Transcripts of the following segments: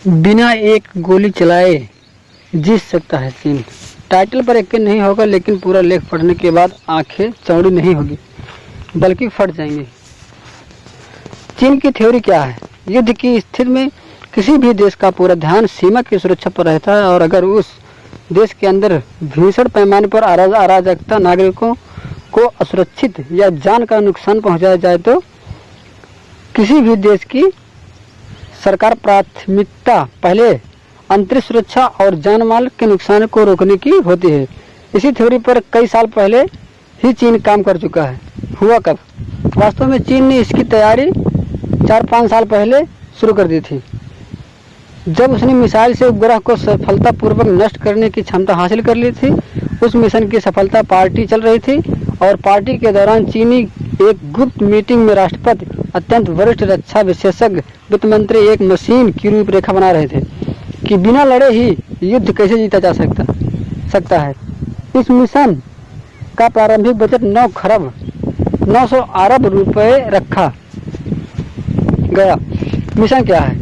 बिना एक गोली चलाए जीत सकता है चीन। टाइटल पर यकीन नहीं होगा, लेकिन पूरा लेख पढ़ने के बाद आंखें चौड़ी नहीं होगी बल्कि फट जाएंगी। चीन की थ्योरी क्या है? युद्ध की स्थिति में किसी भी देश का पूरा ध्यान सीमा की सुरक्षा पर रहता है, और अगर उस देश के अंदर भीषण पैमाने पर अराजकता, नागरिकों को असुरक्षित या जान का नुकसान पहुंचाया जाए तो किसी भी देश की सरकार प्राथमिकता पहले अंतरिक्ष सुरक्षा और जान माल के नुकसान को रोकने की होती है। इसी थ्योरी पर कई साल पहले ही चीन काम कर चुका है। हुआ कब? वास्तव में चीन ने इसकी तैयारी 4-5 साल पहले शुरू कर दी थी, जब उसने मिसाइल से उपग्रह को सफलतापूर्वक नष्ट करने की क्षमता हासिल कर ली थी। उस मिशन की सफलता पार्टी चल रही थी, और पार्टी के दौरान चीनी एक गुप्त मीटिंग में राष्ट्रपति, अत्यंत वरिष्ठ रक्षा विशेषज्ञ, वित्त मंत्री एक मशीन की रूपरेखा बना रहे थे कि बिना लड़े ही युद्ध कैसे जीता जा सकता है। इस मिशन का प्रारंभिक बजट 9 खरब 900 अरब रुपए रखा गया। मिशन क्या है?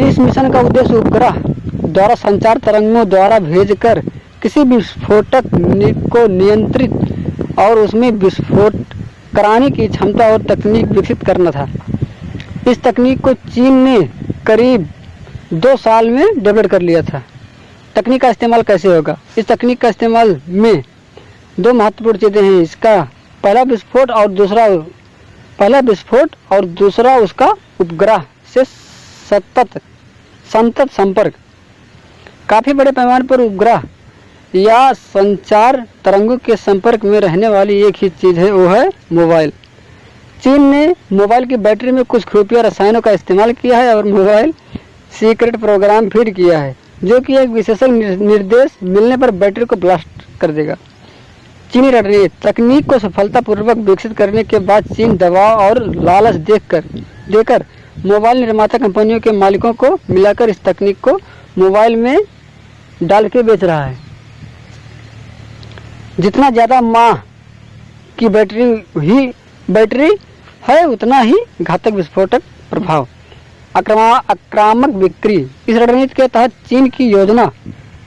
इस मिशन का उद्देश्य उपग्रह द्वारा संचार तरंगों द्वारा भेजकर किसी विस्फोटक को नियंत्रित और उसमें विस्फोट कराने की क्षमता और तकनीक विकसित करना था। इस तकनीक को चीन ने करीब 2 साल में डेवलप कर लिया था। तकनीक का इस्तेमाल कैसे होगा? इस तकनीक का इस्तेमाल में 2 महत्वपूर्ण चीज़ें हैं। इसका पहला विस्फोट और दूसरा उसका उपग्रह से सतत संपर्क। काफ़ी बड़े पैमाने पर उपग्रह या संचार तरंगों के संपर्क में रहने वाली एक ही चीज़ है, वो है मोबाइल। चीन ने मोबाइल की बैटरी में कुछ खुफिया रसायनों का इस्तेमाल किया है और मोबाइल सीक्रेट प्रोग्राम फीड किया है, जो कि एक विशेषज्ञ निर्देश मिलने पर बैटरी को ब्लास्ट कर देगा। चीनी रणनीति। तकनीक को सफलतापूर्वक विकसित करने के बाद चीन दबाव और लालच देकर मोबाइल निर्माता कंपनियों के मालिकों को मिलाकर इस तकनीक को मोबाइल में डाल के बेच रहा है। जितना ज़्यादा माह की बैटरी है, उतना ही घातक विस्फोटक प्रभाव। आक्रामक बिक्री। इस रणनीति के तहत चीन की योजना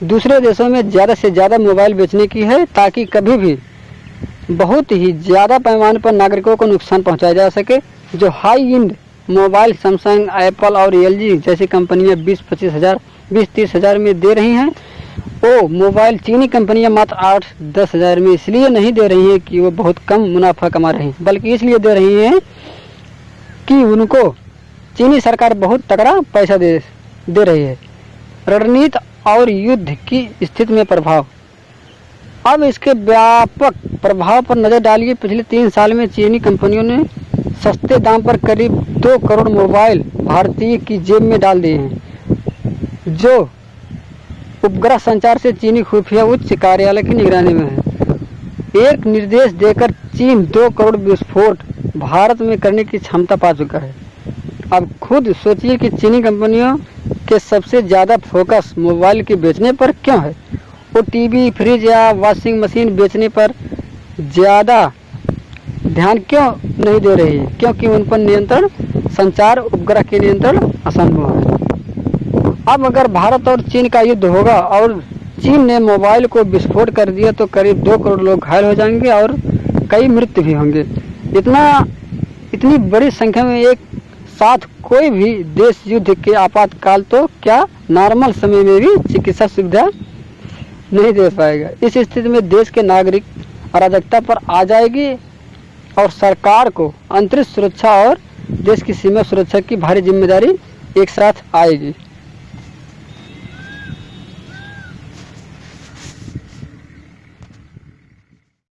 दूसरे देशों में ज़्यादा से ज़्यादा मोबाइल बेचने की है, ताकि कभी भी बहुत ही ज़्यादा पैमाने पर नागरिकों को नुकसान पहुंचाया जा सके। जो high and mobile Samsung, Apple और एलजी जैसी कंपनियां 20-30 हज़ार में दे रही हैं, वो मोबाइल चीनी कंपनियां मात्र 8-10 हज़ार में इसलिए नहीं दे रही हैं कि वो बहुत कम मुनाफा कमा रही हैं, बल्कि इसलिए दे रही हैं कि उनको चीनी सरकार बहुत तगड़ा पैसा दे रही है। रणनीति और युद्ध की स्थिति में प्रभाव। अब इसके व्यापक प्रभाव पर नज़र डालिए। पिछले 3 साल में चीनी कंपनियों ने सस्ते दाम पर करीब 2 करोड़ मोबाइल भारतीय की जेब में डाल दिए हैं, जो उपग्रह संचार से चीनी खुफिया उच्च कार्यालय की निगरानी में है। एक निर्देश देकर चीन 2 करोड़ विस्फोट भारत में करने की क्षमता पा चुका है। अब खुद सोचिए कि चीनी कंपनियों के सबसे ज़्यादा फोकस मोबाइल के बेचने पर क्यों है। वो टीवी, फ्रिज या वॉशिंग मशीन बेचने पर ज़्यादा ध्यान क्यों नहीं दे रही है? क्योंकि उन पर नियंत्रण, संचार उपग्रह के नियंत्रण असंभव है। अब अगर भारत और चीन का युद्ध होगा और चीन ने मोबाइल को विस्फोट कर दिया तो करीब 2 करोड़ लोग घायल हो जाएंगे और कई मृत्यु भी होंगे। इतनी बड़ी संख्या में एक साथ कोई भी देश युद्ध के आपातकाल तो क्या नॉर्मल समय में भी चिकित्सा सुविधा नहीं दे पाएगा। इस स्थिति में देश के नागरिक अराजकता पर आ जाएगी और सरकार को अंतरिक्ष सुरक्षा और देश की सीमा सुरक्षा की भारी जिम्मेदारी एक साथ आएगी।